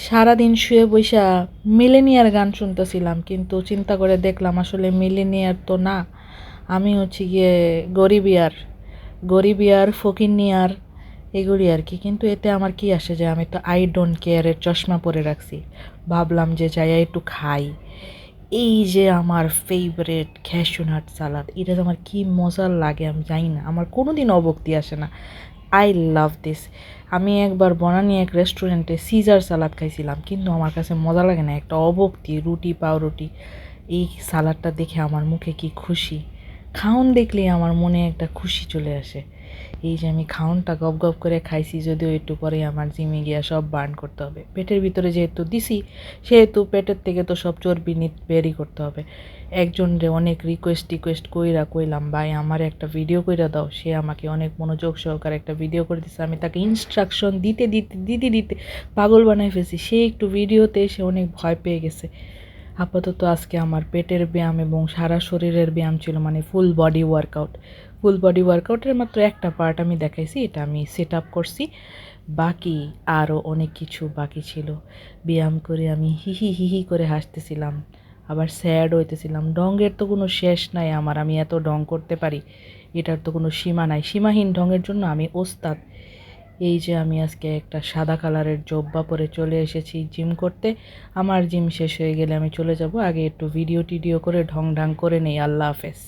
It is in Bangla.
সারাদিন শুয়ে বইসা মিলেনিয়ার গান শুনতেছিলাম, কিন্তু চিন্তা করে দেখলাম আসলে মিলেনিয়ার তো না, আমি হচ্ছে গিয়ে গরিবিয়ার ফকিন্নিয়ার এগুলি আর কি। কিন্তু এতে আমার কি আসে যে আমি তো আই ডোন্ট কেয়ারের চশমা পরে রাখছি। ভাবলাম যে যাই একটু খাই। এই যে আমার ফেভারেট ক্যাশু নাট সালাদ, এটা তো আমার কি মজার লাগে আমি জানি না, আমার কোনো দিন অবক্তি আসে না। I love this. আমি একবার বনানী এক রেস্টুরেন্টে সিজার সালাদ খাইছিলাম, কিন্তু আমার কাছে মজা লাগে না, একটা অবক্তি। রুটি পাউরুটি, এই সালাদটা দেখে আমার মুখে কি খুশি। খাউন দেখলেই আমার মনে একটা খুশি চলে আসে। এই যে আমি খাউনটা গপ গপ করে খাইছি, যদিও একটু পরে আমার জিমে গিয়া সব বার্ন করতে হবে। পেটের ভিতরে যেহেতু দিছি, সেহেতু পেটের থেকে তো সব চর্বি বেরই করতে হবে। একজনরে অনেক রিকোয়েস্ট কইরা কইলাম, ভাই আমার একটা ভিডিও কইরা দাও। সে আমাকে অনেক মনোযোগ সহকারে একটা ভিডিও করে দিচ্ছে। আমি তাকে ইনস্ট্রাকশন দিতে পাগল বানাই ফেলছি। সে একটু ভিডিওতে এসে অনেক ভয় পেয়ে গেছে। আপাতত আজকে আমার পেটের ব্যায়াম এবং সারা শরীরের ব্যায়াম ছিল, মানে ফুল বডি ওয়ার্কআউটের মাত্র একটা পার্ট আমি দেখাইছি, এটা আমি সেট আপ করছি। বাকি আরও অনেক কিছু বাকি ছিল। ব্যায়াম করে আমি হিহি করে হাসতেছিলাম, আবার স্যাড হইতেছিলাম। ঢঙের তো কোনো শেষ নাই আমার, আমি এত ঢং করতে পারি, এটার তো কোনো সীমা নাই। সীমাহীন ঢঙের জন্য আমি ওস্তাদ। এই যে আমি আজকে একটা সাদা কালারের জব্বা পরে চলে এসেছি জিম করতে। আমার জিম শেষ হয়ে গেলে আমি চলে যাব, আগে একটু ভিডিও টিডিও করে ঢং ঢাং করে নেই। আল্লাহ হাফেজ।